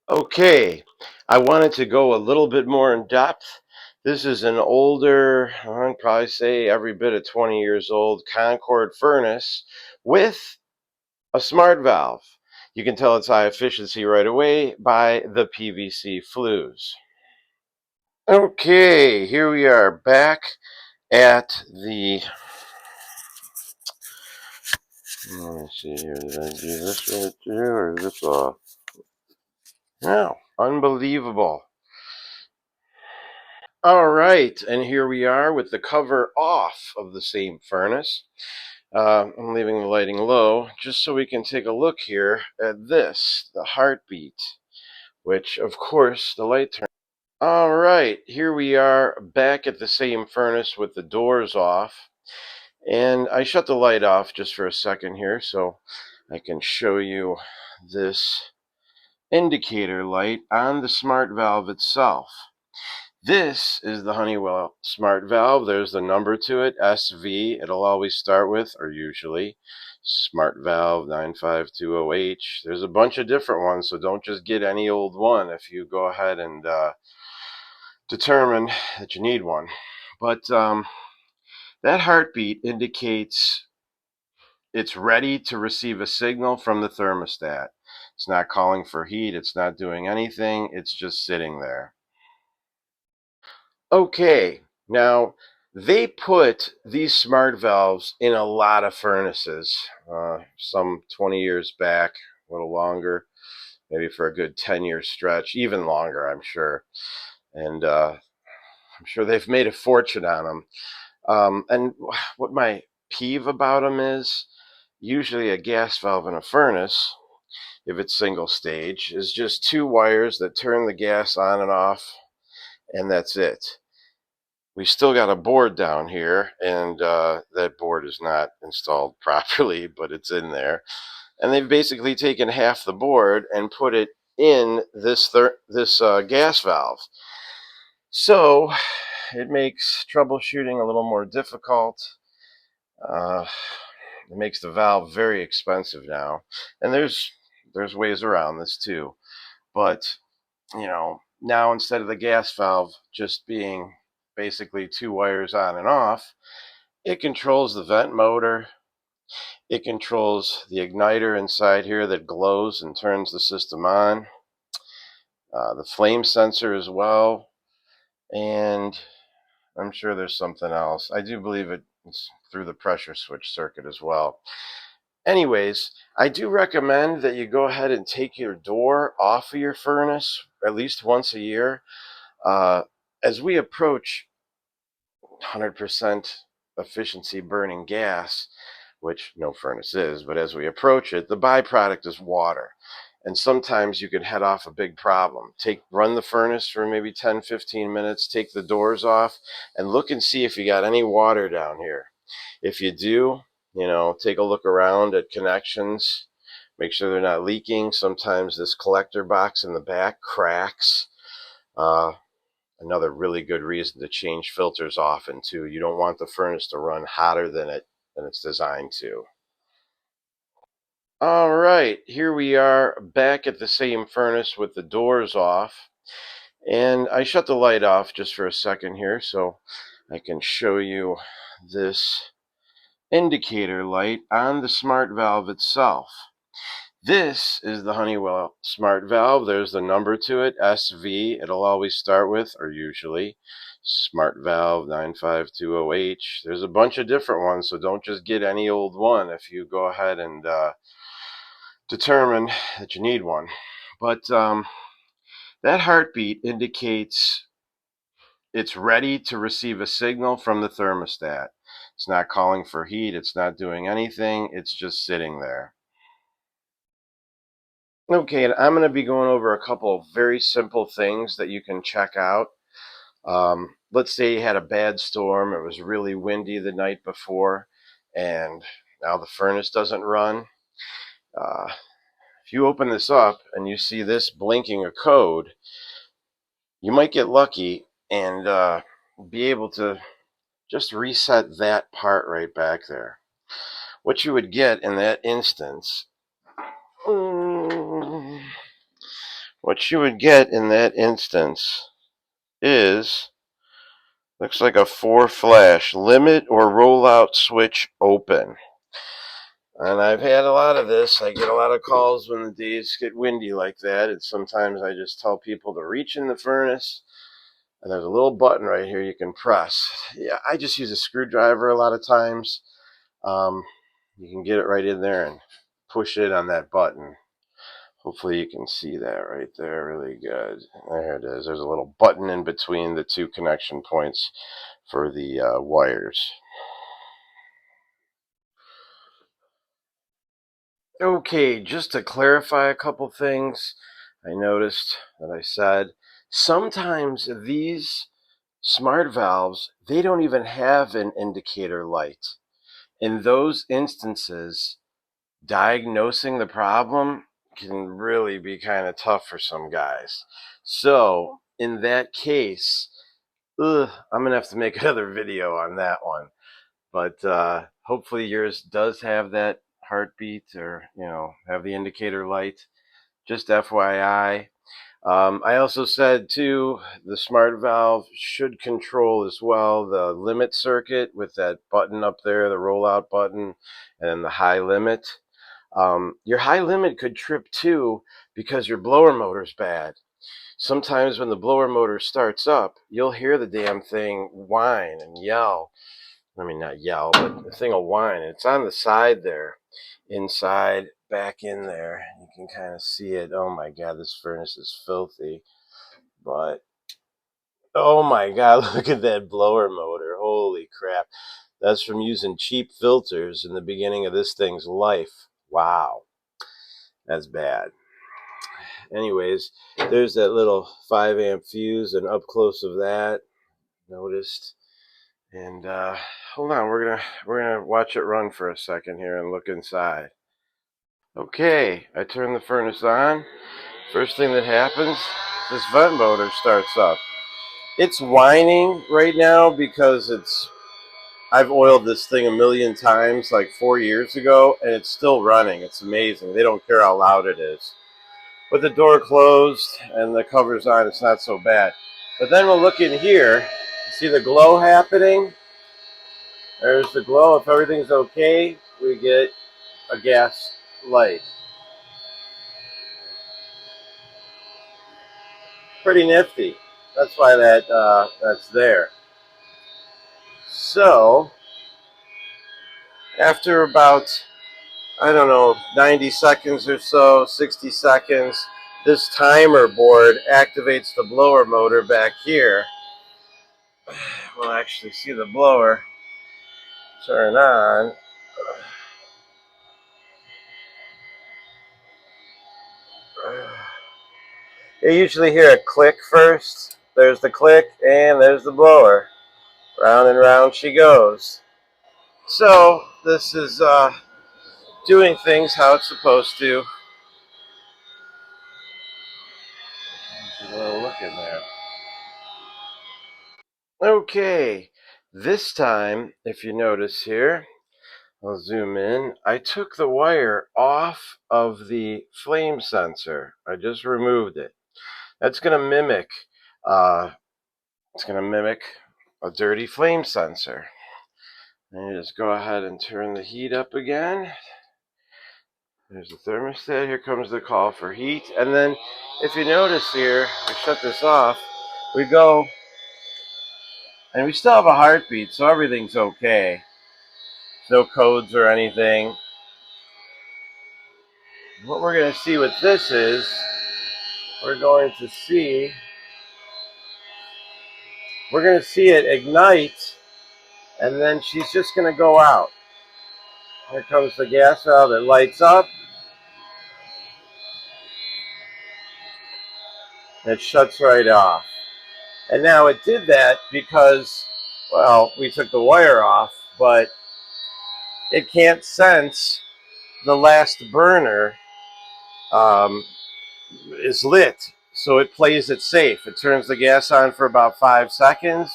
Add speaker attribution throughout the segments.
Speaker 1: Okay, I wanted to go a little bit more in depth. This is an older, I'd probably say every bit of 20 years old Concord furnace with a smart valve. You can tell it's high efficiency right away by the PVC flues. Okay, here we are back at the, let me see here, did I do this right there or is this off? No, unbelievable. All right, and here we are with the cover off of the same furnace. I'm leaving the lighting low just so we can take a look here at this, the heartbeat, which of course the light turns. All right, here we are back at the same furnace with the doors off. And I shut the light off just for a second here so I can show you this indicator light on the smart valve itself. This is the Honeywell SmartValve. There's the number to it, SV. It'll always start with, or usually, SmartValve 952OH. There's a bunch of different ones, so don't just get any old one if you go ahead and determine that you need one. But that heartbeat indicates it's ready to receive a signal from the thermostat. It's not calling for heat. It's not doing anything. It's just sitting there. Okay, now they put these smart valves in a lot of furnaces, some 20 years back, a little longer, maybe for a good 10-year stretch, even longer, I'm sure. And I'm sure they've made a fortune on them. And what my peeve about them is, usually a gas valve in a furnace, if it's single stage, is just two wires that turn the gas on and off, and that's it. We still got a board down here, and that board is not installed properly, but it's in there. And they've basically taken half the board and put it in this gas valve. So it makes troubleshooting a little more difficult. Uh, it makes the valve very expensive now, and there's ways around this too. But now instead of the gas valve just being basically two wires on and off, it controls the vent motor. It controls the igniter inside here that glows and turns the system on. The flame sensor as well. And I'm sure there's something else. I do believe it's through the pressure switch circuit as well. Anyways, I do recommend that you go ahead and take your door off of your furnace at least once a year. As we approach 100% efficiency burning gas, which no furnace is, but as we approach it, the byproduct is water. And sometimes you can head off a big problem. Run the furnace for maybe 10-15 minutes, take the doors off, and look and see if you got any water down here. If you do, take a look around at connections, make sure they're not leaking. Sometimes this collector box in the back cracks. Another really good reason to change filters often too. You don't want the furnace to run hotter than it's designed to. All right, here we are back at the same furnace with the doors off. And I shut the light off just for a second here so I can show you this indicator light on the smart valve itself. This is the Honeywell SmartValve. There's the number to it, SV. It'll always start with, or usually, SmartValve 952OH. There's a bunch of different ones, so don't just get any old one if you go ahead and determine that you need one. But that heartbeat indicates it's ready to receive a signal from the thermostat. It's not calling for heat. It's not doing anything. It's just sitting there. Okay, and I'm going to be going over a couple of very simple things that you can check out. Let's say you had a bad storm, it was really windy the night before, and now the furnace doesn't run. If you open this up and you see this blinking a code, you might get lucky and be able to just reset that part right back there. What you would get in that instance, what what you would get in that instance is, looks like a 4 flash, limit or rollout switch open. And I've had a lot of this. I get a lot of calls when the days get windy like that, and sometimes I just tell people to reach in the furnace, and there's a little button right here you can press. Yeah, I just use a screwdriver a lot of times. You can get it right in there and push it on that button. Hopefully you can see that right there really good. There it is. There's a little button in between the two connection points for the wires. Okay, just to clarify a couple things, I noticed that I said sometimes these smart valves, they don't even have an indicator light. In those instances, diagnosing the problem can really be kind of tough for some guys. So, in that case, I'm going to have to make another video on that one. But hopefully yours does have that heartbeat, or have the indicator light. Just FYI. I also said too, the smart valve should control as well the limit circuit with that button up there, the rollout button, and then the high limit. Your high limit could trip too because your blower motor's bad. Sometimes when the blower motor starts up, you'll hear the damn thing whine and yell. I mean, not yell, but the thing will whine. It's on the side there, inside, back in there. You can kind of see it. Oh my God, this furnace is filthy. But, oh my God, look at that blower motor. Holy crap. That's from using cheap filters in the beginning of this thing's life. Wow, that's bad. Anyways, there's that little 5 amp fuse, and up close of that, noticed. And hold on, we're gonna watch it run for a second here and look inside. Okay, I turn the furnace on. First thing that happens, this vent motor starts up. It's whining right now because I've oiled this thing a million times, like 4 years ago, and it's still running. It's amazing. They don't care how loud it is. With the door closed and the covers on, it's not so bad. But then we'll look in here. See the glow happening? There's the glow. If everything's okay, we get a gas light. Pretty nifty. That's why that's there. So, after about, I don't know, 90 seconds or so, 60 seconds, this timer board activates the blower motor back here. We'll actually see the blower turn on. You usually hear a click first. There's the click, and there's the blower. Round and round she goes. So this is doing things how it's supposed to. There's a little look in there. Okay, this time, if you notice here, I'll zoom in. I took the wire off of the flame sensor. I just removed it. That's going to mimic. It's going to mimic a dirty flame sensor. And you just go ahead and turn the heat up again. There's the thermostat. Here comes the call for heat. And then, if you notice here, I shut this off. We go, and we still have a heartbeat, so everything's okay. No codes or anything. What we're going to see with this is, we're going to see it ignite, and then she's just going to go out. Here comes the gas valve. It lights up. And it shuts right off. And now it did that because, well, we took the wire off, but it can't sense the last burner is lit. So it plays it safe. It turns the gas on for about 5 seconds,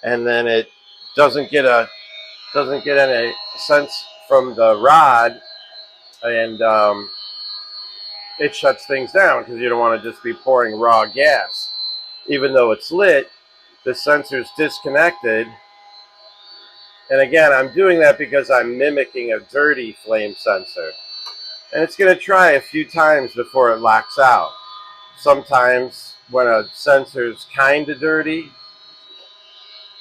Speaker 1: and then it doesn't get any sense from the rod, and it shuts things down because you don't want to just be pouring raw gas. Even though it's lit, the sensor's disconnected. And again, I'm doing that because I'm mimicking a dirty flame sensor. And it's going to try a few times before it locks out. Sometimes when a sensor's kind of dirty,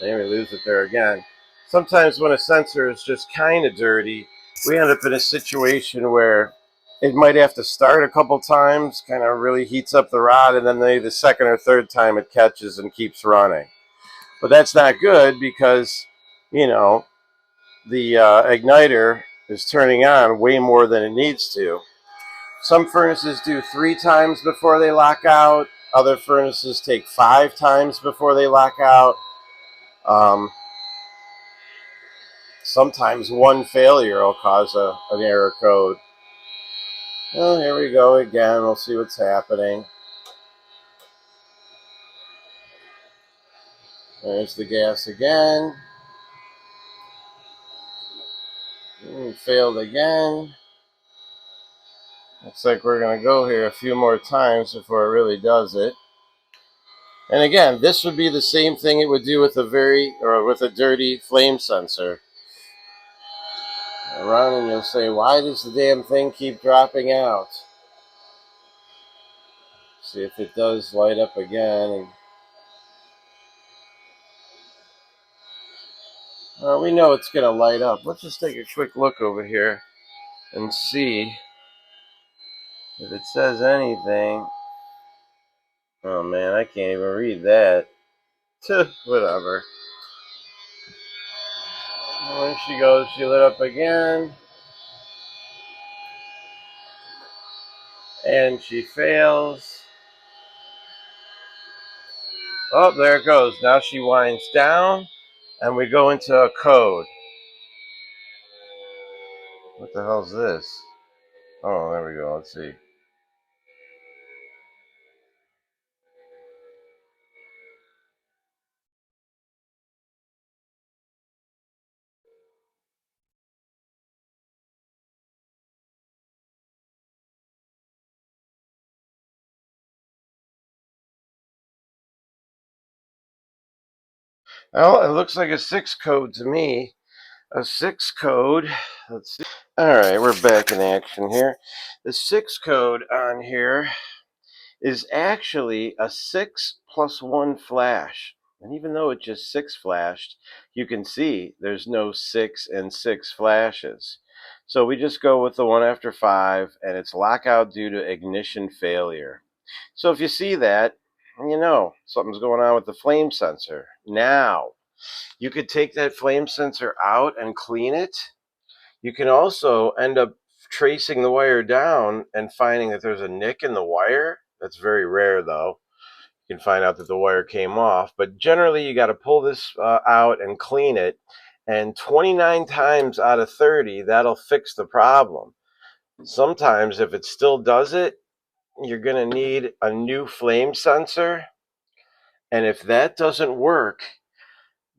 Speaker 1: maybe lose it there again. Sometimes when a sensor is just kind of dirty, we end up in a situation where it might have to start a couple times, kind of really heats up the rod, and then maybe the second or third time it catches and keeps running. But that's not good because, you know, the igniter is turning on way more than it needs to. Some furnaces do 3 times before they lock out. Other furnaces take 5 times before they lock out. Sometimes one failure will cause an error code. Oh, here we go again. We'll see what's happening. There's the gas again. Failed again. Looks like we're going to go here a few more times before it really does it. And again, this would be the same thing it would do with with a dirty flame sensor. Run and you'll say, why does the damn thing keep dropping out? See if it does light up again. We know it's going to light up. Let's just take a quick look over here and see if it says anything. Oh man, I can't even read that. Whatever. When she goes, she lit up again. And she fails. Oh, there it goes. Now she winds down, and we go into a code. What the hell's this? Oh, there we go. Let's see. Oh, it looks like a 6 code to me. A 6 code. Let's see. All right, we're back in action here. The 6 code on here is actually a 6 plus 1 flash. And even though it just 6 flashed, you can see there's no 6 and 6 flashes. So we just go with the 1 after 5, and it's lockout due to ignition failure. So if you see that, you know something's going on with the flame sensor. Now, you could take that flame sensor out and clean it. You can also end up tracing the wire down and finding that there's a nick in the wire. That's very rare, though. You can find out that the wire came off. But generally, you got to pull this out and clean it. And 29 times out of 30, that'll fix the problem. Sometimes, if it still does it, you're going to need a new flame sensor. And if that doesn't work,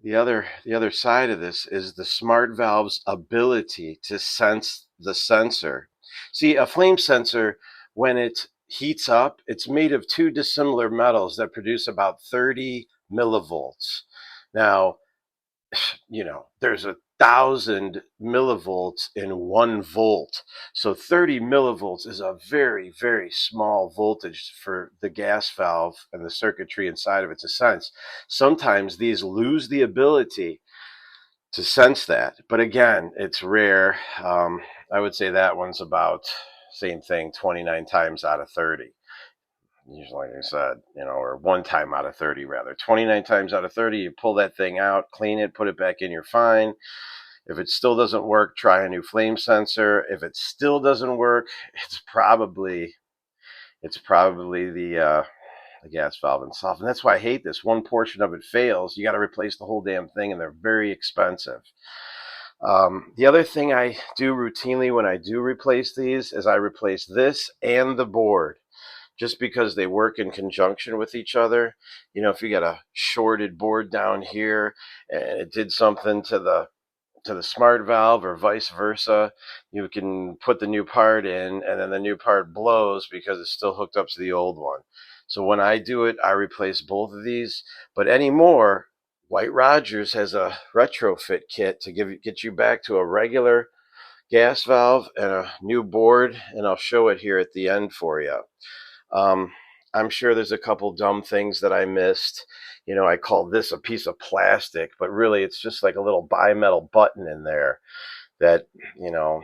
Speaker 1: the other side of this is the SmartValve's ability to sense the sensor. See, a flame sensor, when it heats up, it's made of 2 dissimilar metals that produce about 30 millivolts. Now, you know, there's 1,000 millivolts in 1 volt. So 30 millivolts is a very, very small voltage for the gas valve and the circuitry inside of it to sense. Sometimes these lose the ability to sense that. But again, it's rare. I would say that one's about same thing, 29 times out of 30. Usually, like I said, you know, or 1 time out of 30 rather. 29 times out of 30, you pull that thing out, clean it, put it back in, you're fine. If it still doesn't work, try a new flame sensor. If it still doesn't work, it's probably the gas valve itself. And that's why I hate this. One portion of it fails, you got to replace the whole damn thing, and they're very expensive. The other thing I do routinely when I do replace these is I replace this and the board, just because they work in conjunction with each other. You know, if you got a shorted board down here and it did something to to the smart valve or vice versa. You can put the new part in and then the new part blows because it's still hooked up to the old one. So when I do it, I replace both of these. But anymore, White Rogers has a retrofit kit to get you back to a regular gas valve and a new board, and I'll show it here at the end for you. Um, I'm sure there's a couple dumb things that I missed. You know, I call this a piece of plastic, but really it's just like a little bimetal button in there that, you know,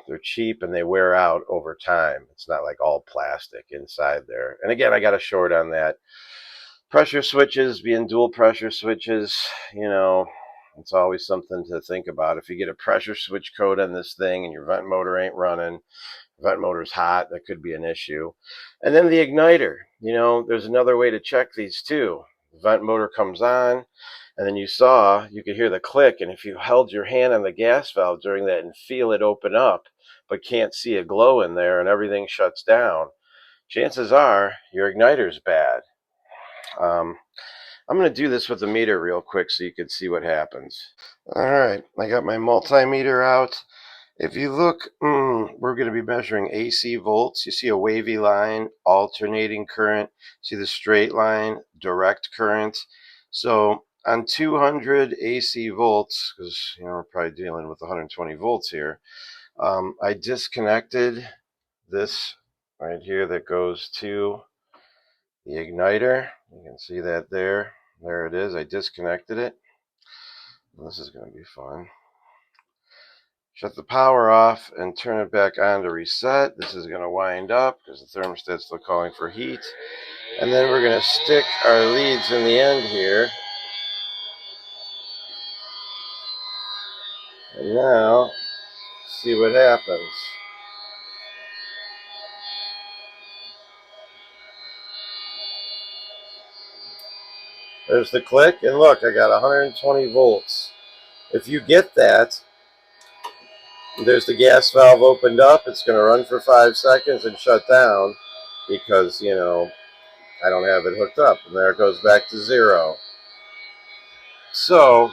Speaker 1: they're cheap and they wear out over time. It's not like all plastic inside there. And again, I got a short on that. Pressure switches being dual pressure switches, you know, it's always something to think about. If you get a pressure switch code on this thing and your vent motor ain't running, vent motor's hot, that could be an issue. And then the igniter, you know, there's another way to check these too. The vent motor comes on, and then you could hear the click, and if you held your hand on the gas valve during that and feel it open up, but can't see a glow in there and everything shuts down, chances are your igniter's bad. Um, I'm going to do this with the meter real quick so you can see what happens. All right, I got my multimeter out. If you look, we're going to be measuring AC volts. You see a wavy line, alternating current. See the straight line, direct current. So on 200 AC volts, because you know we're probably dealing with 120 volts here, I disconnected this right here that goes to the igniter. You can see that there. There it is. I disconnected it. This is going to be fun. Shut the power off and turn it back on to reset. This is going to wind up because the thermostat's still calling for heat. And then we're going to stick our leads in the end here. And now, see what happens. There's the click, and look, I got 120 volts. If you get that, there's the gas valve opened up. It's going to run for 5 seconds and shut down because, you know, I don't have it hooked up. And there it goes back to 0. So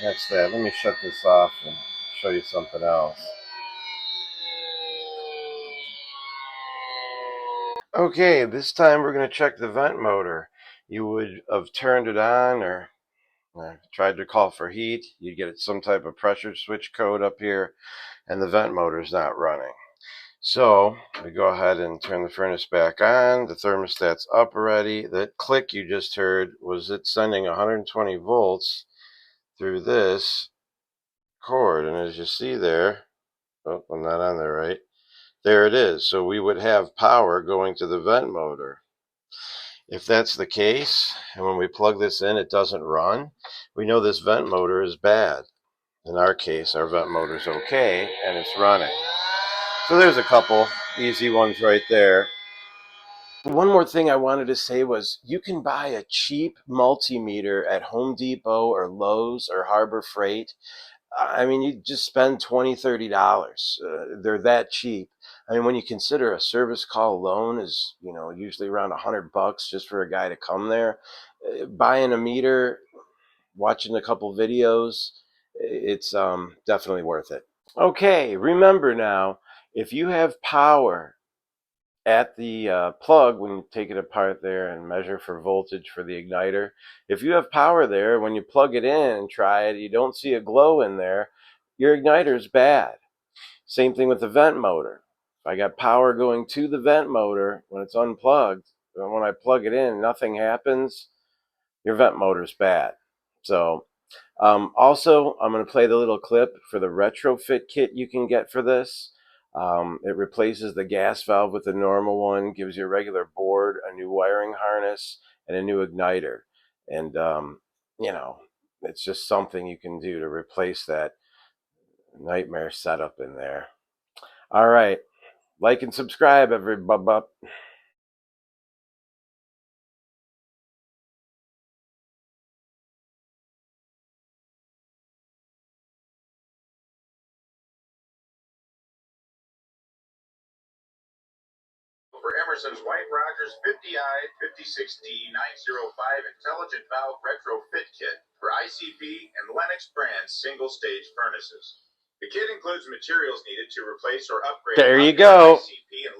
Speaker 1: that's that. Let me shut this off and show you something else. Okay, this time we're going to check the vent motor. You would have turned it on or tried to call for heat. You get some type of pressure switch code up here, and the vent motor is not running. So we go ahead and turn the furnace back on. The thermostat's up already. That click you just heard was it sending 120 volts through this cord. And as you see there, oh, I'm not on there right. There it is. So we would have power going to the vent motor. If that's the case, and when we plug this in it doesn't run, we know this vent motor is bad. In our case, our vent motor is okay, and it's running. So there's a couple easy ones right there. One more thing I wanted to say was you can buy a cheap multimeter at Home Depot or Lowe's or Harbor Freight. I mean, you just spend $20, $30. They're that cheap. I mean, when you consider a service call alone is, you know, usually around $100 just for a guy to come there. Buying a meter, watching a couple videos, it's definitely worth it. Okay, remember now, if you have power at the plug when you take it apart there and measure for voltage for the igniter. If you have power there, when you plug it in and try it, you don't see a glow in there, your igniter is bad. Same thing with the vent motor. If I got power going to the vent motor when it's unplugged, and when I plug it in, nothing happens, your vent motor is bad. So also, I'm going to play the little clip for the retrofit kit you can get for this. It replaces the gas valve with the normal one, gives you a regular board, a new wiring harness, and a new igniter. And, you know, it's just something you can do to replace that nightmare setup in there. All right. Like and subscribe, everybody.
Speaker 2: for Emerson's White Rogers 50i 56D905 Intelligent Valve Retrofit Kit for ICP and Lennox brand single-stage furnaces. The kit includes materials needed to replace or upgrade
Speaker 1: there you go.
Speaker 2: ICP and